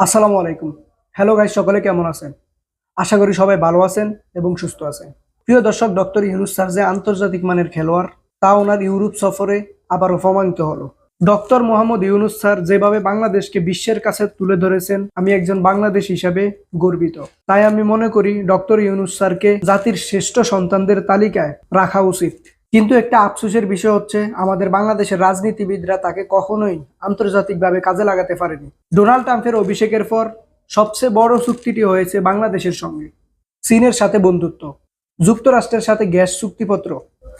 আসসালামু আলাইকুম। Hello guys, সকলে কেমন আছেন? আশা করি সবাই ভালো আছেন এবং সুস্থ আছেন। প্রিয় দর্শক, ডক্টর ইউনূস স্যার যে আন্তর্জাতিক মানের খেলোয়াড় তা ওনার ইউরোপ সফরে আবারও প্রমাণিত হলো। ডক্টর মোহাম্মদ ইউনূস স্যার যেভাবে বাংলাদেশকে বিশ্বের কাছে তুলে ধরেছেন, আমি একজন বাংলাদেশ হিসাবে গর্বিত। তাই আমি মনে করি ডক্টর ইউনূস স্যারকে জাতির শ্রেষ্ঠ সন্তানদের তালিকায় রাখা উচিত। কিন্তু একটা আফসোসের বিষয় হচ্ছে, আমাদের বাংলাদেশের রাজনীতিবিদরা তাকে কখনোই আন্তর্জাতিকভাবে কাজে লাগাতে পারেনি। ডোনাল্ড ট্রাম্পের অভিষেকের পর সবচেয়ে বড় চুক্তিটি হয়েছে বাংলাদেশের সঙ্গে, চীনের সাথে বন্ধুত্ব, যুক্তরাষ্ট্রের সাথে গ্যাস চুক্তিপত্র।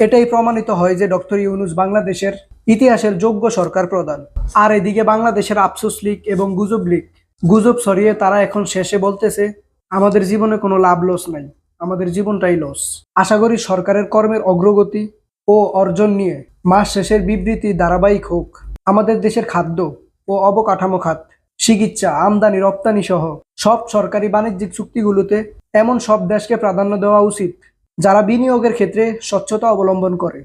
এটাই প্রমাণিত হয় যে ডক্টর ইউনূস বাংলাদেশের ইতিহাসের যোগ্য সরকার প্রধান। আর এদিকে বাংলাদেশের আফসোস লীগ এবং গুজব লীগ গুজব ছড়িয়ে তারা এখন শেষে বলতেছে আমাদের জীবনে কোনো লাভ লস নাই, আমাদের জীবনটাই লস। আশা করি সরকারের কর্মের অগ্রগতি ও অর্জন নিয়ে মাস শেষের বিবৃতি ধারাবাহিক হোক। আমাদের দেশের খাদ্য ও অবকাঠামো খাত, চিকিৎসা, আমদানি রপ্তানি সহ সব সরকারি বাণিজ্যিক চুক্তিগুলোতে এমন সব দেশকে প্রাধান্য দেওয়া উচিত যারা বিনিয়োগের ক্ষেত্রে স্বচ্ছতা অবলম্বন করে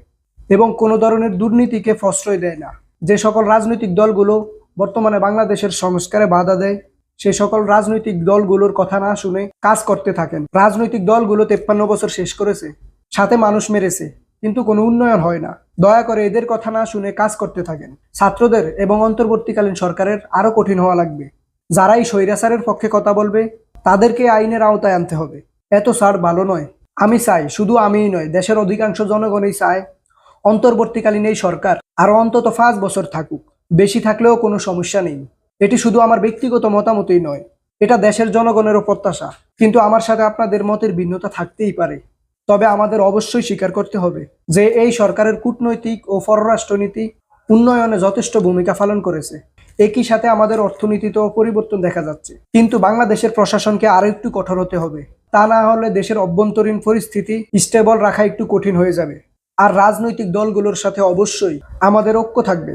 এবং কোনো ধরনের দুর্নীতিকে প্রশ্রয় দেয় না। যে সকল রাজনৈতিক দলগুলো বর্তমানে বাংলাদেশের সংস্কারে বাধা দেয়, সে সকল রাজনৈতিক দলগুলোর কথা না শুনে কাজ করতে থাকেন। রাজনৈতিক দলগুলো 53 বছর শেষ করেছে, সাথে মানুষ মেরেছে, কিন্তু কোনো উন্নয়ন হয় না। দয়া করে এদের কথা না শুনে কাজ করতে থাকেন। ছাত্রদের এবং অন্তর্বর্তীকালীন সরকারের আরো কঠিন হওয়া লাগবে। যারাই স্বৈরাচারের পক্ষে কথা বলবে তাদেরকে আইনের আওতায় আনতে হবে। এত ছাড় ভালো নয়। আমি চাই, শুধু আমিই নয়, দেশের অধিকাংশ জনগণই চায় অন্তর্বর্তীকালীন এই সরকার আরো অন্তত 5 বছর থাকুক। বেশি থাকলেও কোনো সমস্যা নেই। এটি শুধু আমার ব্যক্তিগত মতামতই নয়, এটা দেশের জনগণেরও প্রত্যাশা। কিন্তু আমার সাথে আপনাদের মতের ভিন্নতা থাকতেই পারে। তবে আমাদের অবশ্যই স্বীকার করতে হবে যে এই সরকারের কূটনৈতিক ও পররাষ্ট্রনীতি উন্নয়নে যথেষ্ট ভূমিকা পালন করেছে। একই সাথে আমাদের অর্থনীতিতেও পরিবর্তন দেখা যাচ্ছে। কিন্তু বাংলাদেশের প্রশাসনকে আরো একটু কঠোর হতে হবে। তা না হলে দেশের অভ্যন্তরীণ পরিস্থিতি স্টেবল রাখা একটু কঠিন হয়ে যাবে। আর রাজনৈতিক দলগুলোর সাথে অবশ্যই আমাদের ঐক্য থাকবে,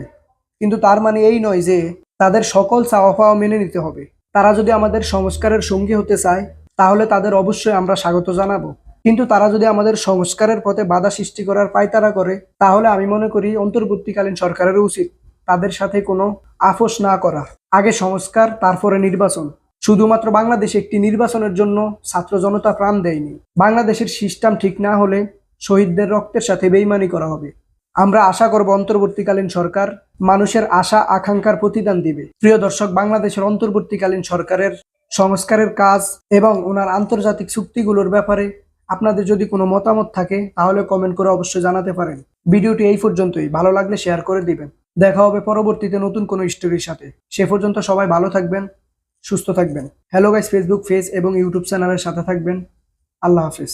কিন্তু তার মানে এই নয় যে তাদের সকল চাওয়া পাওয়া মেনে নিতে হবে। তারা যদি আমাদের সংস্কারের সঙ্গী হতে চায় তাহলে তাদের অবশ্যই আমরা স্বাগত জানাবো। কিন্তু তারা যদি আমাদের সংস্কারের পথে বাধা সৃষ্টি করার পায়তারা করে, তাহলে আমি মনে করি অন্তর্বর্তীকালীন সরকারের উচিত তাদের সাথে কোনো আপোষ না করা। আগে সংস্কার, তারপরে নির্বাচন। শুধুমাত্র বাংলাদেশে একটি নির্বাচনের জন্য ছাত্র জনতা প্রাণ দেয়নি। বাংলাদেশের সিস্টেম ঠিক না হলে শহীদদের রক্তের সাথে বেইমানি করা হবে। আমরা আশা করব অন্তর্বর্তীকালীন সরকার মানুষের আশা আকাঙ্ক্ষার প্রতিদান দিবে। প্রিয় দর্শক, বাংলাদেশের অন্তর্বর্তীকালীন সরকারের সংস্কারের কাজ এবং ওনার আন্তর্জাতিক চুক্তিগুলোর ব্যাপারে আপনাদের যদি কোনো মতামত থাকে তাহলে কমেন্ট করে অবশ্যই জানাতে পারেন। ভিডিওটি এই পর্যন্তই। ভালো লাগলে শেয়ার করে দিবেন। দেখা হবে পরবর্তীতে নতুন কোনো স্টোরির সাথে। সে পর্যন্ত সবাই ভালো থাকবেন, সুস্থ থাকবেন। হ্যালো গাইস, ফেসবুক পেজ এবং ইউটিউব চ্যানেলের সাথে থাকবেন। আল্লাহ হাফিজ।